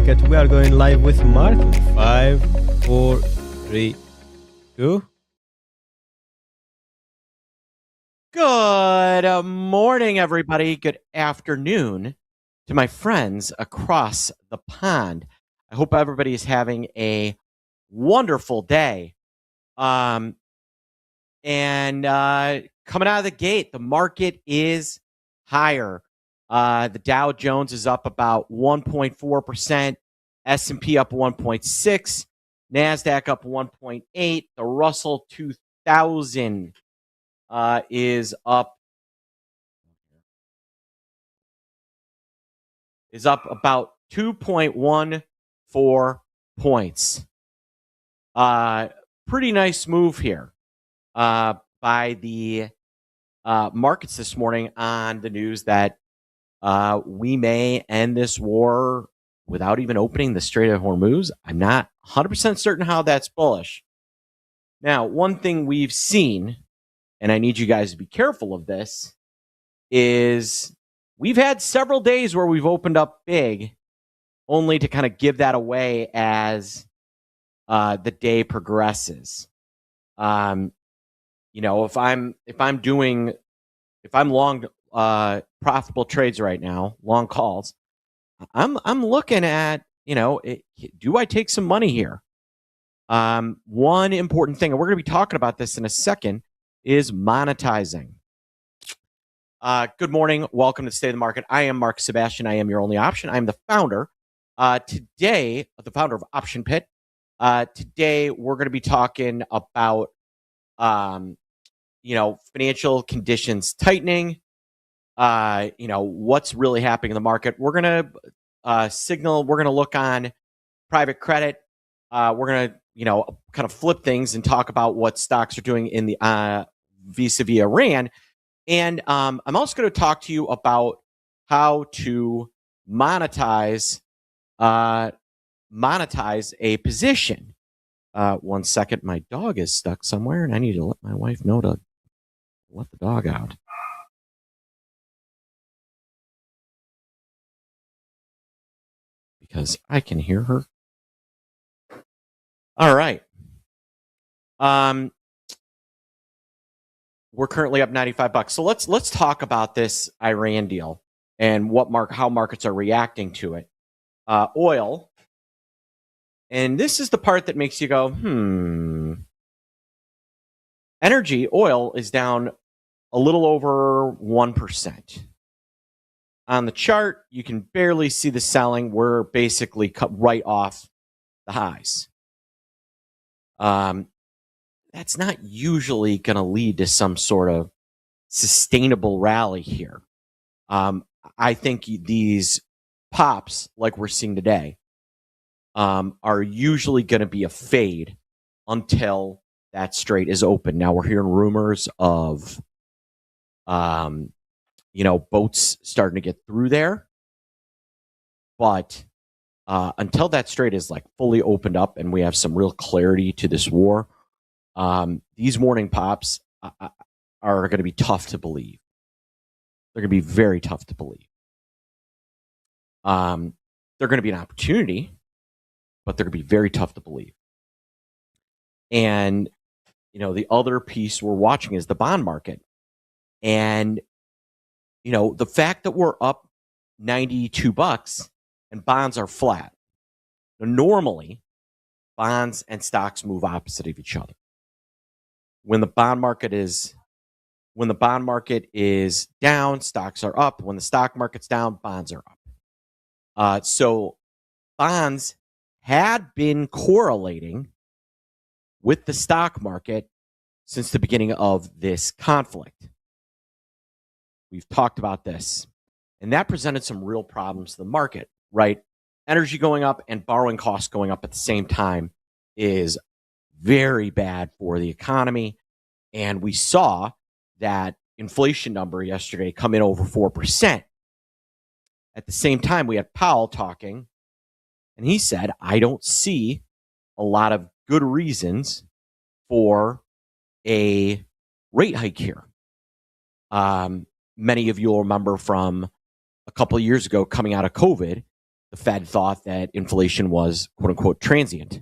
market. We are going live with Mark. 5, 4, 3, 2. Good morning, everybody. Good afternoon to my friends across the pond. I hope everybody is having a wonderful day. And coming out of the gate, the market is higher. The Dow Jones is up about 1.4%, S&P up 1.6%, NASDAQ up 1.8%, the Russell 2000 is up about 2.14 points. Pretty nice move here by the markets this morning on the news that we may end this war without even opening the Strait of Hormuz. I'm not 100% certain how that's bullish. Now, one thing we've seen, and I need you guys to be careful of this, is we've had several days where we've opened up big only to kind of give that away as the day progresses. If I'm long profitable trades right now, long calls, I'm looking at, do I take some money here? One important thing, and we're going to be talking about this in a second, is monetizing. Good morning. Welcome to State of the Market. I am Mark Sebastian. I am your only option. I am the founder. The founder of Option Pit. Today, we're going to be talking about, financial conditions tightening, what's really happening in the market. We're going to look on private credit. We're going to, kind of flip things and talk about what stocks are doing in the vis-a-vis Iran. And I'm also going to talk to you about how to monetize a position. 1 second, my dog is stuck somewhere, and I need to let my wife know to let the dog out. Because I can hear her. All right. We're currently up $95. So let's talk about this Iran deal and how markets are reacting to it. Oil. And this is the part that makes you go, oil is down a little over 1%. On the chart, you can barely see the selling. We're basically cut right off the highs. That's not usually going to lead to some sort of sustainable rally here. I think these pops, like we're seeing today, are usually going to be a fade until that strait is open. Now we're hearing rumors of, boats starting to get through there, but until that strait is like fully opened up and we have some real clarity to this war, these morning pops are going to be tough to believe. They're going to be very tough to believe. They're going to be an opportunity, but they're going to be very tough to believe. And, the other piece we're watching is the bond market. And, the fact that we're up $92 and bonds are flat. Now, normally, bonds and stocks move opposite of each other. When the bond market is down, stocks are up. When the stock market's down, bonds are up. So bonds had been correlating with the stock market since the beginning of this conflict. We've talked about this, and that presented some real problems to the market, right? Energy going up and borrowing costs going up at the same time is very bad for the economy. And we saw that inflation number yesterday come in over 4%. At the same time, we had Powell talking, and he said, I don't see a lot of good reasons for a rate hike here. Many of you will remember from a couple of years ago coming out of COVID, the Fed thought that inflation was quote unquote transient.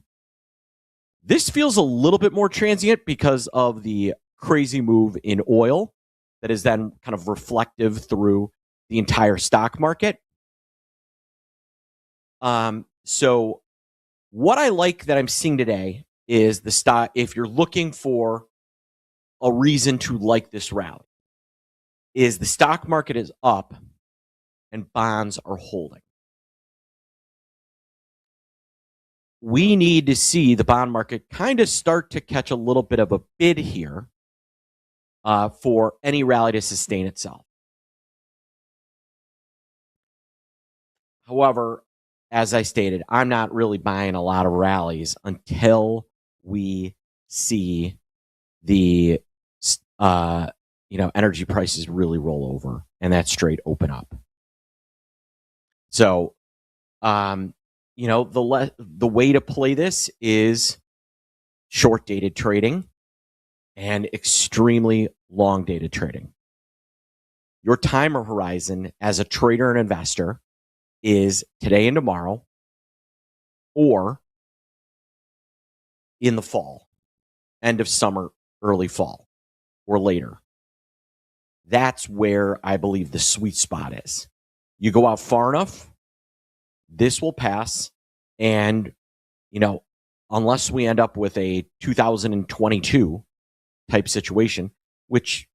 This feels a little bit more transient because of the crazy move in oil that is then kind of reflective through the entire stock market. So what I like that I'm seeing today is the stock, if you're looking for a reason to like this rally, is the stock market is up and bonds are holding. We need to see the bond market kind of start to catch a little bit of a bid here for any rally to sustain itself. However, as I stated, I'm not really buying a lot of rallies until we see the energy prices really roll over and that straight open up. So, the way to play this is short dated trading and extremely long dated trading. Your timer horizon as a trader and investor is today and tomorrow, or in the fall, end of summer, early fall, or later. That's where I believe the sweet spot is. You go out far enough, this will pass. And, unless we end up with a 2022 type situation, which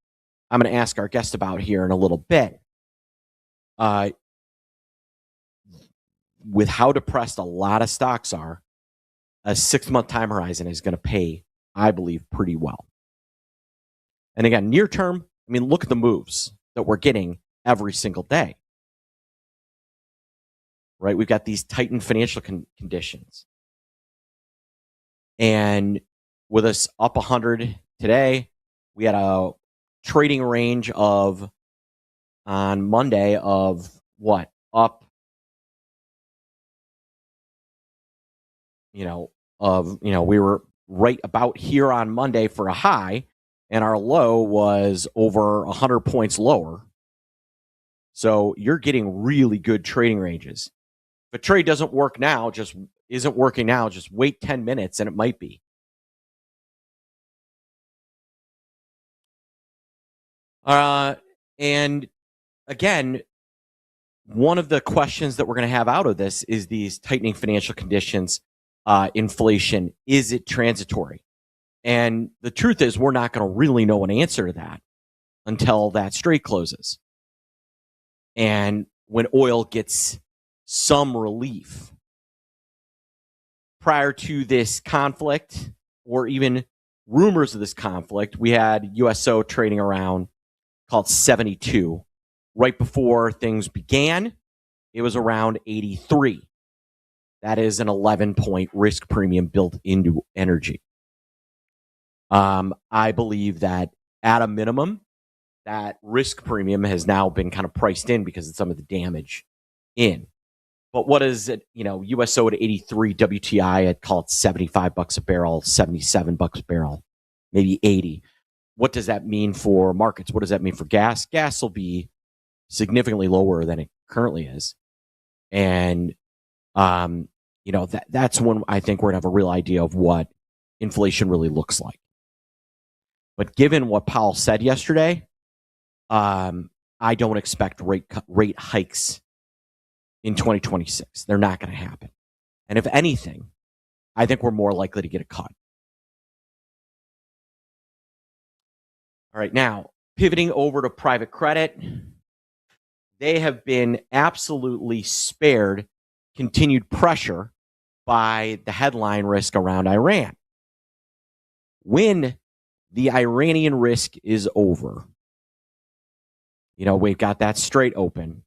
I'm going to ask our guest about here in a little bit, with how depressed a lot of stocks are, a 6-month time horizon is going to pay, I believe, pretty well. And again, near term, look at the moves that we're getting every single day. Right? We've got these tightened financial conditions. And with us up 100 today, we had a trading range of, on Monday, of what? Up, we were right about here on Monday for a high, and our low was over 100 points lower. So you're getting really good trading ranges. If a trade doesn't work now, just isn't working now, just wait 10 minutes and it might be. And again, one of the questions that we're going to have out of this is these tightening financial conditions, inflation, is it transitory? And the truth is, we're not going to really know an answer to that until that straight closes. And when oil gets some relief. Prior to this conflict, or even rumors of this conflict, we had USO trading around called 72. Right before things began, it was around 83. That is an 11-point risk premium built into energy. I believe that at a minimum, that risk premium has now been kind of priced in because of some of the damage in. But what is it? USO at 83, WTI at, call it $75 a barrel, $77 a barrel, maybe 80. What does that mean for markets? What does that mean for gas? Gas will be significantly lower than it currently is. And, that's when I think we're going to have a real idea of what inflation really looks like. But given what Powell said yesterday, I don't expect rate hikes in 2026. They're not going to happen. And if anything, I think we're more likely to get a cut. All right, now pivoting over to private credit, they have been absolutely spared continued pressure by the headline risk around Iran. When the Iranian risk is over, we've got that straight open.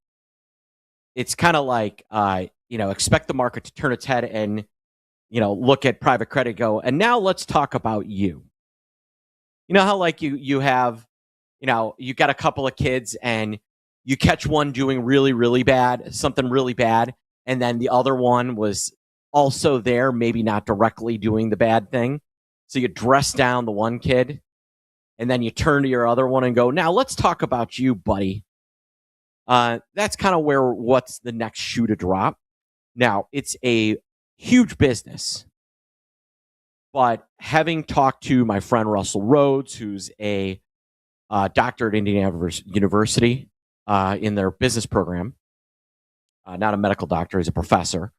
It's kind of like, expect the market to turn its head and, look at private credit, go, and now let's talk about you. You know how like you have, you got a couple of kids and you catch one doing really, really bad, something really bad, and then the other one was also there, maybe not directly doing the bad thing. So you dress down the one kid, and then you turn to your other one and go, now let's talk about you, buddy. That's kind of what's the next shoe to drop. Now, it's a huge business, but having talked to my friend Russell Rhodes, who's a doctor at Indiana University in their business program, not a medical doctor, he's a professor.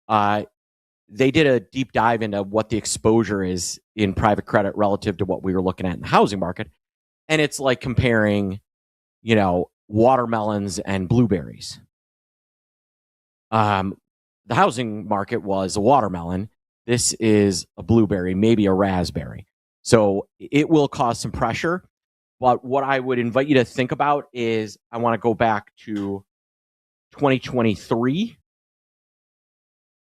They did a deep dive into what the exposure is in private credit relative to what we were looking at in the housing market. And it's like comparing, watermelons and blueberries. The housing market was a watermelon. This is a blueberry, maybe a raspberry. So it will cause some pressure. But what I would invite you to think about is I want to go back to 2023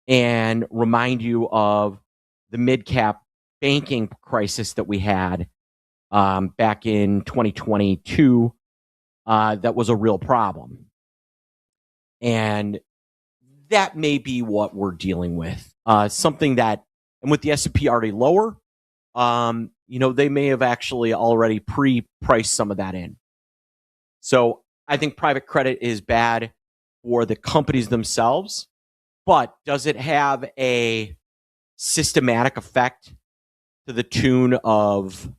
and remind you of the mid-cap banking crisis that we had back in 2022 that was a real problem. And that may be what we're dealing with. Something that, and with the S&P already lower, they may have actually already pre-priced some of that in. So I think private credit is bad for the companies themselves, but does it have a systematic effect to the tune of,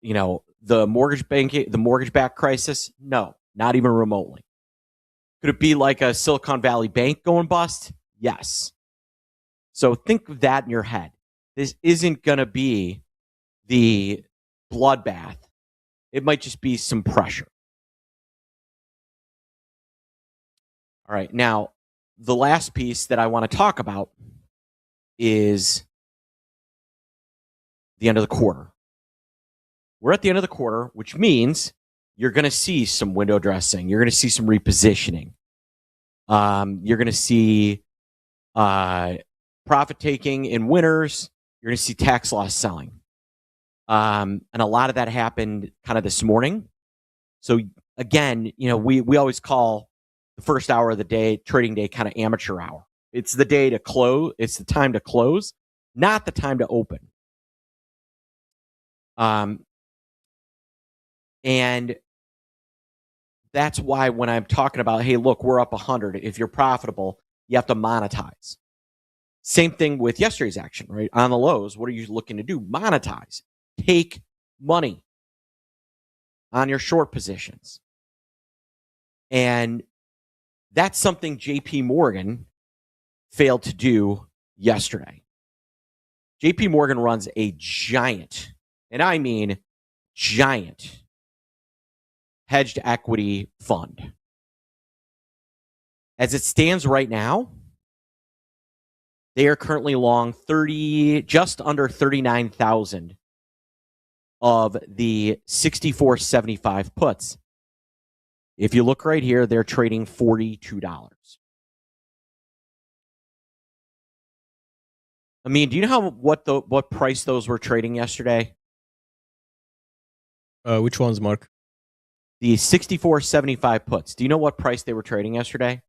the mortgage-backed crisis? No, not even remotely. Could it be like a Silicon Valley Bank going bust? Yes. So think of that in your head. This isn't going to be the bloodbath. It might just be some pressure. All right. Now, the last piece that I want to talk about is the end of the quarter. We're at the end of the quarter, which means you're going to see some window dressing. You're going to see some repositioning. You're going to see profit taking in winners. You're going to see tax loss selling. And a lot of that happened kind of this morning. So again, we always call the first hour of the day, trading day, kind of amateur hour. It's the day to close. It's the time to close, not the time to open. And that's why when I'm talking about, hey, look, we're up 100. If you're profitable, you have to monetize. Same thing with yesterday's action, right? On the lows, what are you looking to do? Monetize. Take money on your short positions. And that's something JP Morgan failed to do yesterday. JP Morgan runs a giant, and I mean giant, hedged equity fund. As it stands right now, they are currently long just under 39,000 of the 64.75 puts. If you look right here, they're trading $42. I mean, do you know what price those were trading yesterday? Which ones, Mark? The 64.75 puts. Do you know what price they were trading yesterday?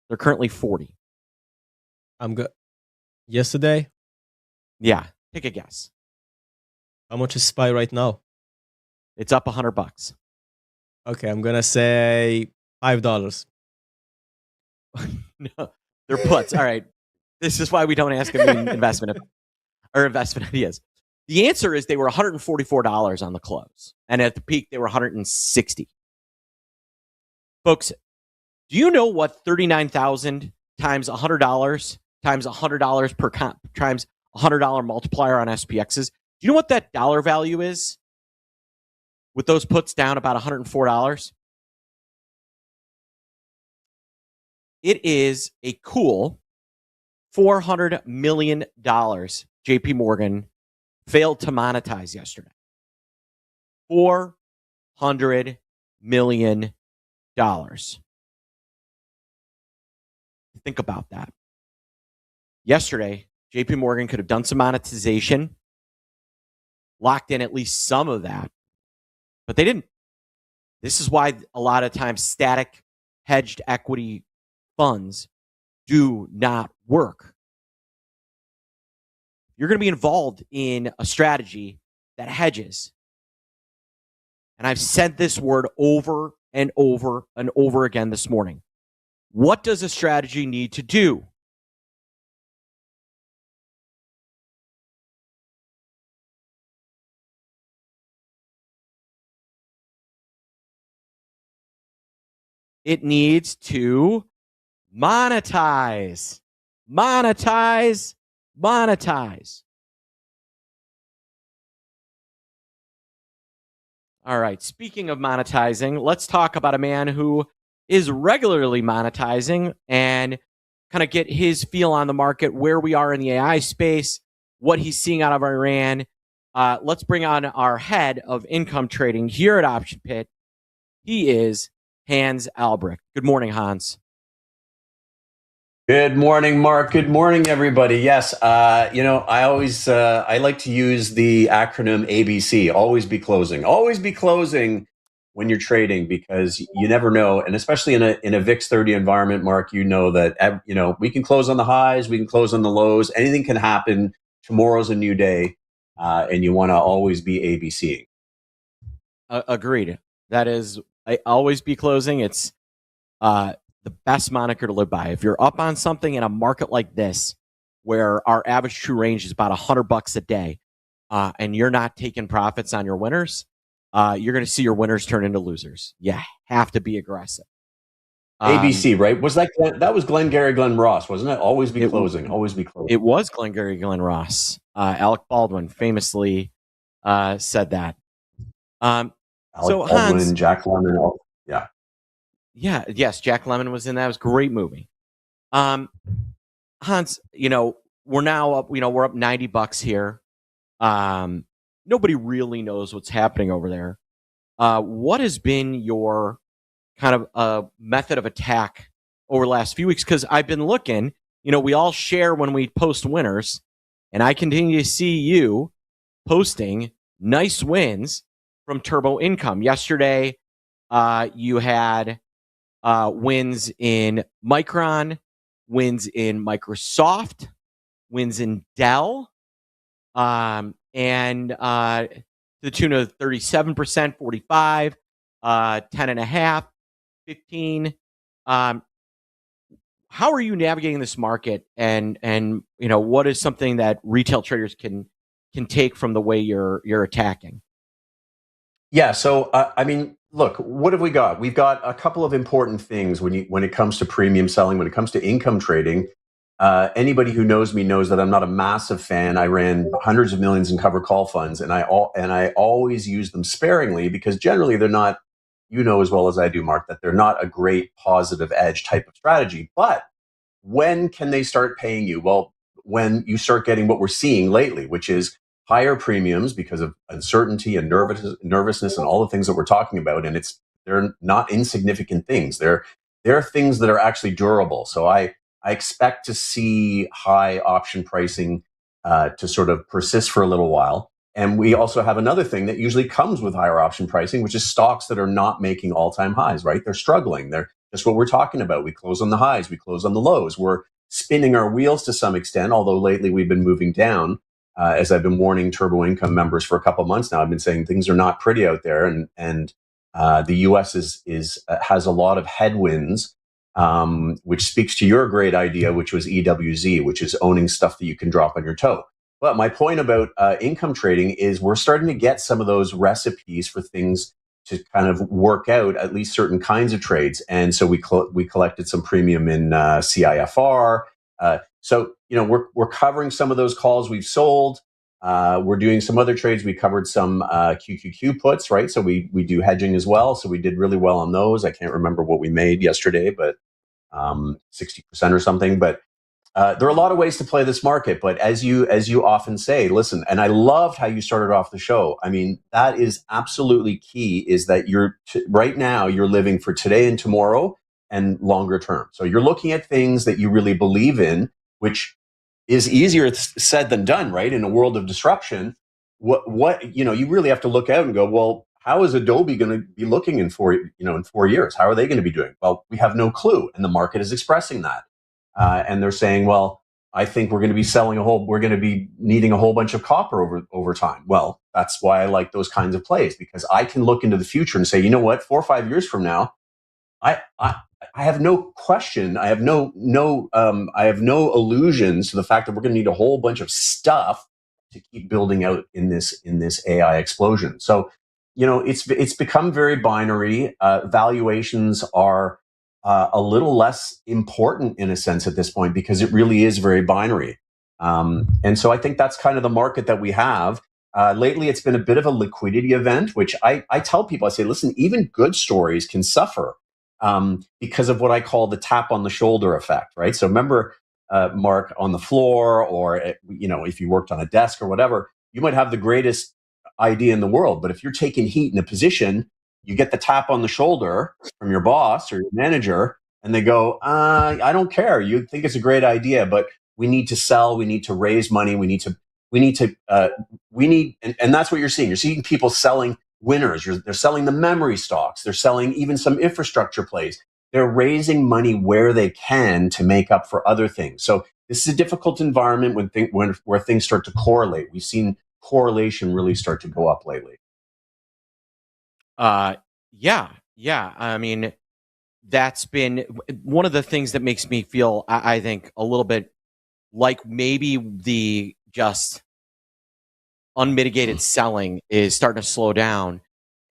They're currently 40. I'm good. Yesterday? Yeah, take a guess. How much is SPY right now? It's up $100. Okay, I'm gonna say $5. No, they're puts. All right. This is why we don't ask them investment ideas. The answer is they were $144 on the close. And at the peak, they were $160. Folks, do you know what 39,000 times $100 times $100 per times $100 multiplier on SPX is? Do you know what that dollar value is? With those puts down about $104? It is a cool $400 million JP Morgan failed to monetize yesterday. $400 million. Think about that. Yesterday, JP Morgan could have done some monetization, locked in at least some of that, but they didn't. This is why a lot of times static hedged equity funds do not work. You're going to be involved in a strategy that hedges. And I've said this word over and over and over again this morning. What does a strategy need to do? It needs to monetize. Monetize. Monetize. All right. Speaking of monetizing, let's talk about a man who is regularly monetizing and kind of get his feel on the market, where we are in the AI space, what he's seeing out of Iran. Let's bring on our head of income trading here at Option Pit. He is Hans Albrecht. Good morning, Hans. Good morning, Mark. Good morning, everybody. Yes, I always I like to use the acronym ABC. Always be closing. Always be closing when you're trading, because you never know, and especially in a VIX 30 environment, Mark. You know that we can close on the highs, we can close on the lows. Anything can happen. Tomorrow's a new day, and you want to always be ABC. Agreed. That is, I always be closing. It's the best moniker to live by. If you're up on something in a market like this, where our average true range is about $100 a day, and you're not taking profits on your winners, you're going to see your winners turn into losers. You have to be aggressive. ABC, right? Was that was Glengarry Glen Ross, wasn't it? Always be closing. Always be closing. It was Glengarry Glen Ross. Alec Baldwin famously said that. Alec Baldwin, Hans, Jack Lemmon. Yeah. Yeah, yes, Jack Lemmon was in that. It was a great movie. Hans, we're now up, we're up $90 here. Nobody really knows what's happening over there. What has been your kind of method of attack over the last few weeks? Because I've been looking, we all share when we post winners, and I continue to see you posting nice wins from Turbo Income. Yesterday, you had wins in Micron, wins in Microsoft, wins in Dell, and to the tune of 37%, 45, 10.5, 15. How are you navigating this market, and what is something that retail traders can take from the way you're attacking? Yeah, so look, what have we got? We've got a couple of important things when it comes to premium selling, when it comes to income trading. Anybody who knows me knows that I'm not a massive fan. I ran hundreds of millions in covered call funds, and I always use them sparingly, because generally they're not, as well as I do, Mark, that they're not a great positive edge type of strategy. But when can they start paying you? Well, when you start getting what we're seeing lately, which is higher premiums because of uncertainty and nervousness and all the things that we're talking about. And they're not insignificant things. They're things that are actually durable. So I expect to see high option pricing to sort of persist for a little while. And we also have another thing that usually comes with higher option pricing, which is stocks that are not making all-time highs, right? They're struggling. They're just what we're talking about. We close on the highs, we close on the lows. We're spinning our wheels to some extent, although lately we've been moving down. As I've been warning Turbo Income members for a couple of months now, I've been saying things are not pretty out there, and the U.S. has a lot of headwinds, which speaks to your great idea, which was EWZ, which is owning stuff that you can drop on your toe. But my point about income trading is we're starting to get some of those recipes for things to kind of work out at least certain kinds of trades, and so we collected some premium in CIFR. So we're covering some of those calls we've sold. We're doing some other trades. We covered some QQQ puts, right? So we do hedging as well. So we did really well on those. I can't remember what we made yesterday, but 60% or something. But there are a lot of ways to play this market. But as you often say, listen, and I loved how you started off the show. I mean, that is absolutely key, is that right now you're living for today and tomorrow and longer term. So you're looking at things that you really believe in, which is easier said than done, right? In a world of disruption, what you really have to look out and go, well, how is Adobe going to be looking in 4 years? How are they going to be doing? Well, we have no clue, and the market is expressing that, and they're saying, well, I think we're going to be needing a whole bunch of copper over time. Well, that's why I like those kinds of plays, because I can look into the future and say, you know what, 4 or 5 years from now, I have no question. I have no illusions to the fact that we're going to need a whole bunch of stuff to keep building out in this AI explosion. So, it's become very binary. Valuations are a little less important in a sense at this point because it really is very binary. And so I think that's kind of the market that we have. Lately, it's been a bit of a liquidity event, which I tell people, I say, listen, even good stories can suffer because of what I call the tap on the shoulder effect, right? So remember, Mark, on the floor, or if you worked on a desk or whatever, you might have the greatest idea in the world, but if you're taking heat in a position, you get the tap on the shoulder from your boss or your manager, and they go, I don't care. You think it's a great idea, but we need to sell. We need to raise money. And that's what you're seeing. You're seeing people selling winners. They're selling the memory stocks. They're selling even some infrastructure plays. They're raising money where they can to make up for other things. So this is a difficult environment where things start to correlate. We've seen correlation really start to go up lately. Yeah. I mean, that's been one of the things that makes me feel, I think, a little bit like maybe the just unmitigated selling is starting to slow down.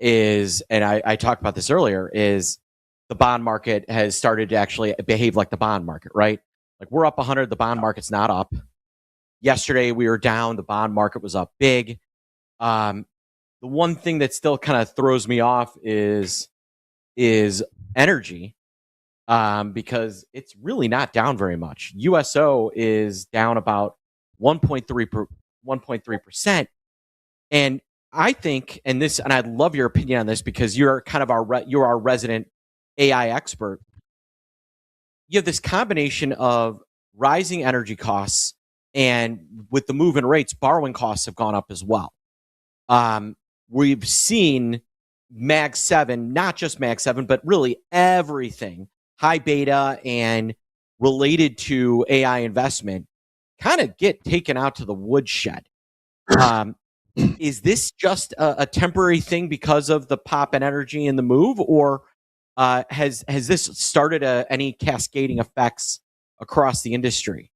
And I talked about this earlier, is the bond market has started to actually behave like the bond market, right? Like we're up 100, the bond market's not up. Yesterday we were down, the bond market was up big. The one thing that still kind of throws me off is energy, because it's really not down very much. USO is down about 1.3%. And I think, and I'd love your opinion on this because you're kind of you're our resident AI expert. You have this combination of rising energy costs, and with the move in rates, borrowing costs have gone up as well. We've seen Mag 7, not just Mag 7, but really everything, high beta and related to AI investment, kind of get taken out to the woodshed. Is this just a temporary thing because of the pop in energy and the move, or has this started any cascading effects across the industry?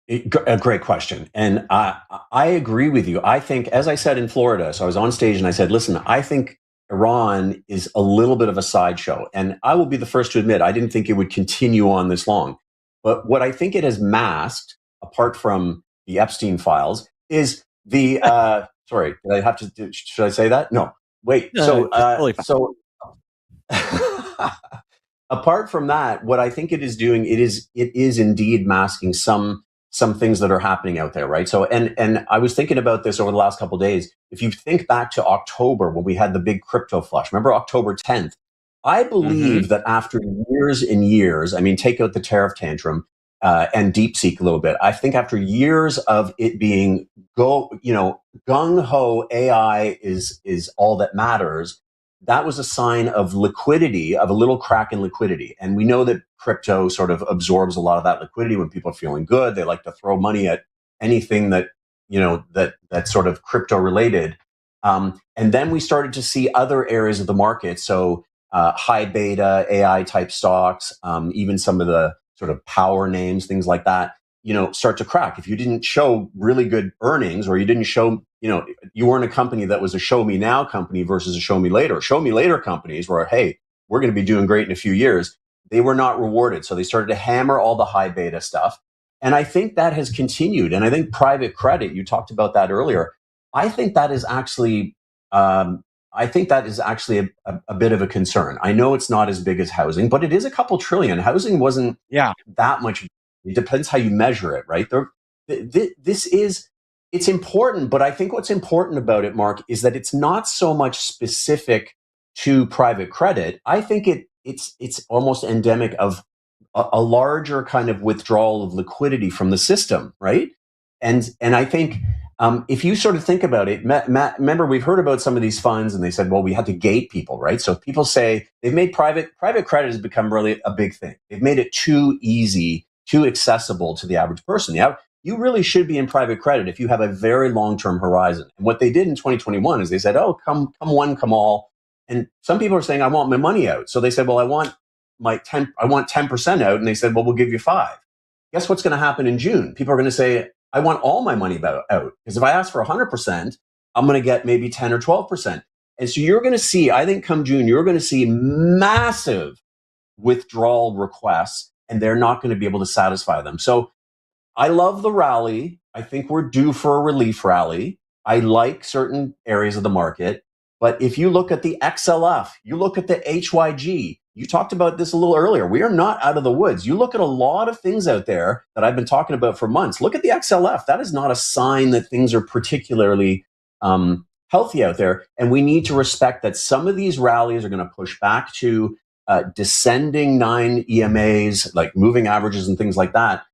A great question. And I agree with you. I think, as I said in Florida, so I was on stage and I said, listen, I think Iran is a little bit of a sideshow. And I will be the first to admit, I didn't think it would continue on this long. But what I think it has masked, apart from the Epstein files, is the, sorry, did I have to, should I say that? No, wait. No, so apart from that, what I think it is doing, it is indeed masking some things that are happening out there, right? So, and I was thinking about this over the last couple of days. If you think back to October when we had the big crypto flush, remember October 10th? I believe that after years and years, I mean, take out the tariff tantrum and DeepSeek a little bit. I think after years of it being gung ho, AI is all that matters. That was a sign of liquidity, of a little crack in liquidity. And we know that crypto sort of absorbs a lot of that liquidity. When people are feeling good, they like to throw money at anything that, that's sort of crypto related. And then we started to see other areas of the market. So high beta AI type stocks, even some of the sort of power names, things like that, start to crack. If you didn't show really good earnings, or you didn't show, you weren't a company that was a show me now company versus a show me later. Show me later companies were, hey, we're going to be doing great in a few years. They were not rewarded. So they started to hammer all the high beta stuff. And I think that has continued. And I think private credit, you talked about that earlier. I think that is actually, a bit of a concern. I know it's not as big as housing, but it is a couple trillion. Housing wasn't that much. It depends how you measure it, right? It's important, but I think what's important about it, Mark, is that it's not so much specific to private credit. I think it's almost endemic of a larger kind of withdrawal of liquidity from the system, right? And I think if you sort of think about it, Matt, remember we've heard about some of these funds, and they said, well, we had to gate people, right? So people say they've made private credit has become really a big thing. They've made it too easy, too accessible to the average person. You really should be in private credit if you have a very long-term horizon. And what they did in 2021 is they said, oh, come one, come all. And some people are saying, I want my money out. So they said, well, I want I want 10% out, and they said, well, we'll give you 5. Guess what's going to happen in June? People are going to say, I want all my money out, because if I ask for 100%, I'm going to get maybe 10 or 12%. And so you're going to see, I think come June, you're going to see massive withdrawal requests, and they're not going to be able to satisfy them. So I love the rally. I think we're due for a relief rally. I like certain areas of the market. But if you look at the XLF, you look at the HYG, you talked about this a little earlier. We are not out of the woods. You look at a lot of things out there that I've been talking about for months. Look at the XLF. That is not a sign that things are particularly healthy out there. And we need to respect that some of these rallies are going to push back to descending 9 EMAs, like moving averages and things like that.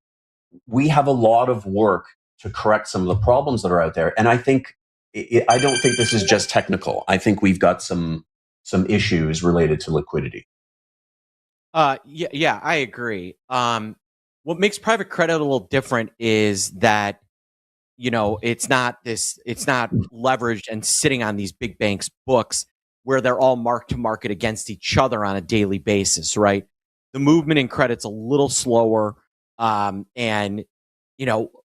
We have a lot of work to correct some of the problems that are out there. And I think, I don't think this is just technical. I think we've got some issues related to liquidity. Yeah, I agree. What makes private credit a little different is that, it's not leveraged and sitting on these big banks' books where they're all mark to market against each other on a daily basis, right? The movement in credit's a little slower. And,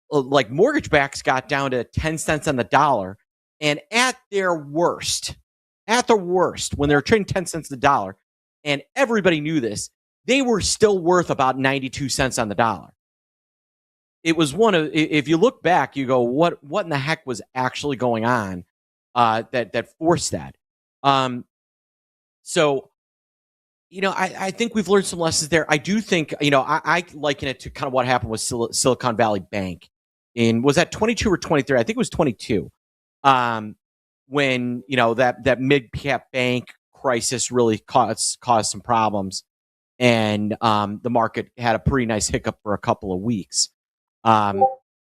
like mortgage backs got down to 10 cents on the dollar. And at the worst, when they were trading 10 cents the dollar, and everybody knew this, they were still worth about 92 cents on the dollar. It was if you look back, you go, what in the heck was actually going on that forced that? So, I think we've learned some lessons there. I do think, I liken it to kind of what happened with Silicon Valley Bank was that 22 or 23? I think it was 22. When, that mid-cap bank crisis really caused some problems, and the market had a pretty nice hiccup for a couple of weeks.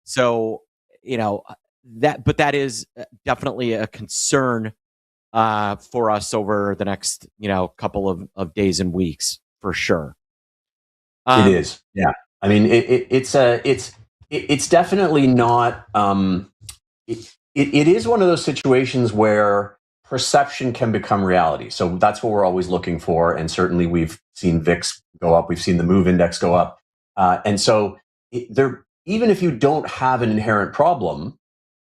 So, that is definitely a concern for us over the next, couple of days and weeks, for sure. It is, yeah. I mean, it's definitely not. It is one of those situations where perception can become reality. So that's what we're always looking for. And certainly we've seen VIX go up. We've seen the MOVE index go up. And so even if you don't have an inherent problem,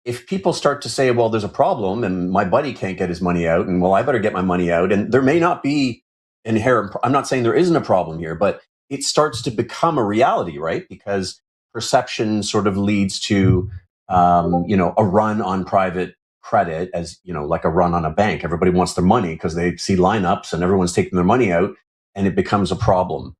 if people start to say, well, there's a problem and my buddy can't get his money out, and well, I better get my money out. And there may not be inherent, I'm not saying there isn't a problem here, but it starts to become a reality, right? Because perception sort of leads to, a run on private credit, as, like a run on a bank. Everybody wants their money because they see lineups and everyone's taking their money out, and it becomes a problem.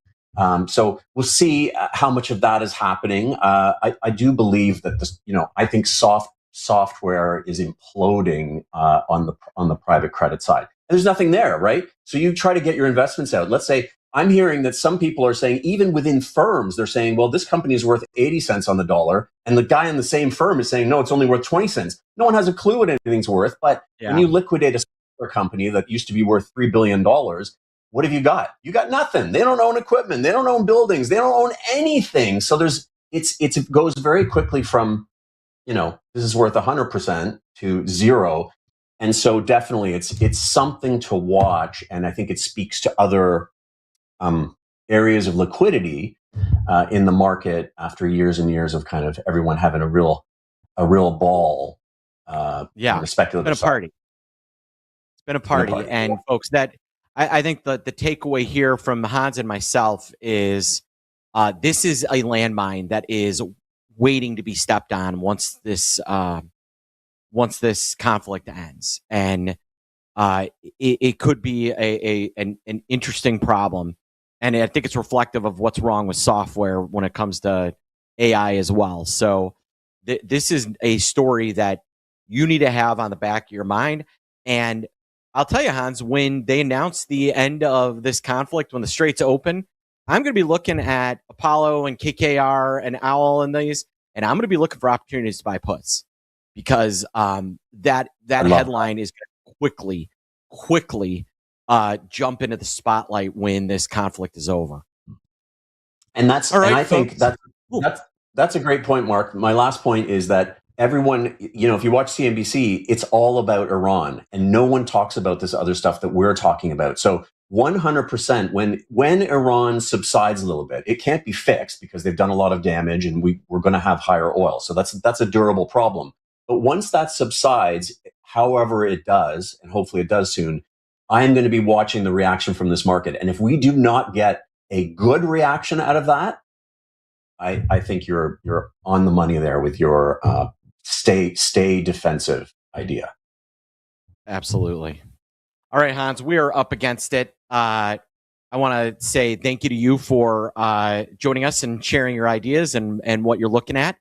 So we'll see how much of that is happening. I do believe that this, I think software is imploding on the private credit side. And there's nothing there, right? So you try to get your investments out. Let's say I'm hearing that some people are saying, even within firms, they're saying, well, this company is worth 80 cents on the dollar. And the guy in the same firm is saying, no, it's only worth 20 cents. No one has a clue what anything's worth. But when you liquidate a software company that used to be worth $3 billion, what have you got? You got nothing. They don't own equipment. They don't own buildings. They don't own anything. So it goes very quickly from, this is worth 100% to zero. And so definitely it's something to watch. And I think it speaks to other areas of liquidity in the market after years and years of kind of everyone having a real ball. On the speculative side. It's been a party. And folks, that I think the takeaway here from Hans and myself is this is a landmine that is waiting to be stepped on once this conflict ends, and it could be an interesting problem. And I think it's reflective of what's wrong with software when it comes to AI as well. So this is a story that you need to have on the back of your mind. And I'll tell you, Hans, when they announce the end of this conflict, when the straits open, I'm going to be looking at Apollo and KKR and OWL and these, and I'm going to be looking for opportunities to buy puts, because that headline is going to quickly jump into the spotlight when this conflict is over. And that's, all right, and I think that's a great point, Mark. My last point is that everyone, if you watch CNBC, it's all about Iran, and no one talks about this other stuff that we're talking about. So 100%. When Iran subsides a little bit, it can't be fixed because they've done a lot of damage, and we're going to have higher oil. So that's a durable problem. But once that subsides, however it does, and hopefully it does soon, I am going to be watching the reaction from this market. And if we do not get a good reaction out of that, I think you're on the money there with your stay defensive idea. Absolutely. All right, Hans, we are up against it. I want to say thank you to you for joining us and sharing your ideas and what you're looking at.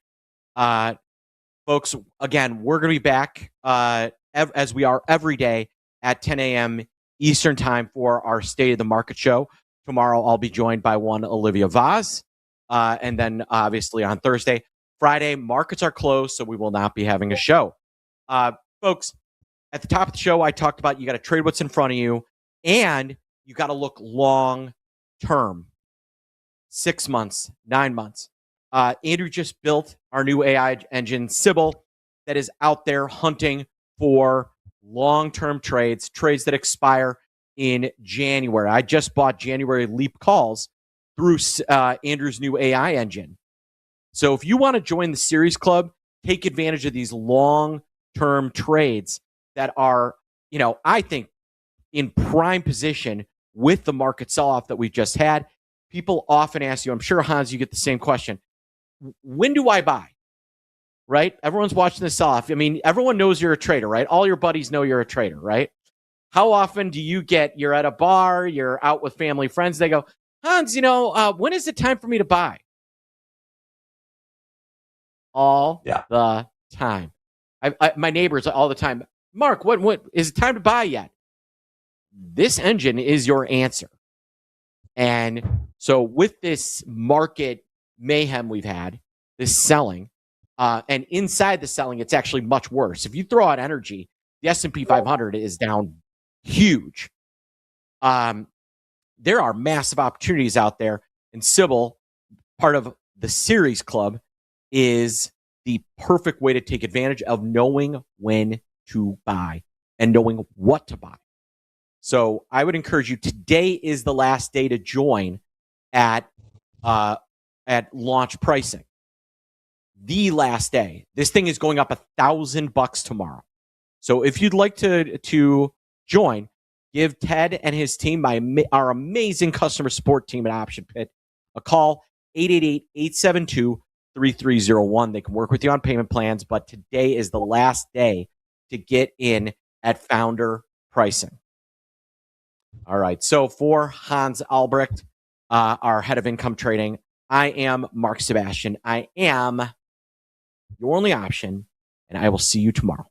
Folks, again, we're going to be back as we are every day at 10 a.m. Eastern time for our State of the Market show. Tomorrow, I'll be joined by one Olivia Vaz. And then, obviously, on Thursday. Friday, markets are closed, so we will not be having a show. Folks, at the top of the show, I talked about you got to trade what's in front of you, and you got to look long term, 6 months, 9 months. Andrew just built our new AI engine, Sybil, that is out there hunting for long-term trades that expire in January. I just bought January Leap calls through Andrew's new AI engine. So if you want to join the Series Club, take advantage of these long-term trades that are, I think, in prime position with the market sell-off that we've just had. People often ask you, I'm sure, Hans, you get the same question. When do I buy? Right? Everyone's watching this off. I mean, everyone knows you're a trader, right? All your buddies know you're a trader, right? How often do you you're at a bar, you're out with family, friends, they go, Hans, when is it time for me to buy? All the time. My neighbors all the time, Mark, what is it time to buy yet? This engine is your answer. And so with this market mayhem we've had, this selling, and inside the selling, it's actually much worse. If you throw out energy, the S&P 500 is down huge. There are massive opportunities out there, and Sybil, part of the Series Club, is the perfect way to take advantage of knowing when to buy and knowing what to buy. So I would encourage you, today is the last day to join at launch pricing. The last day. This thing is going up $1,000 tomorrow. So if you'd like to join, give Ted and his team, our amazing customer support team at Option Pit, a call, 888-872-3301. They can work with you on payment plans, but today is the last day to get in at founder pricing. All right. So for Hans Albrecht, our head of income trading, I am Mark Sebastian. I am your only option, and I will see you tomorrow.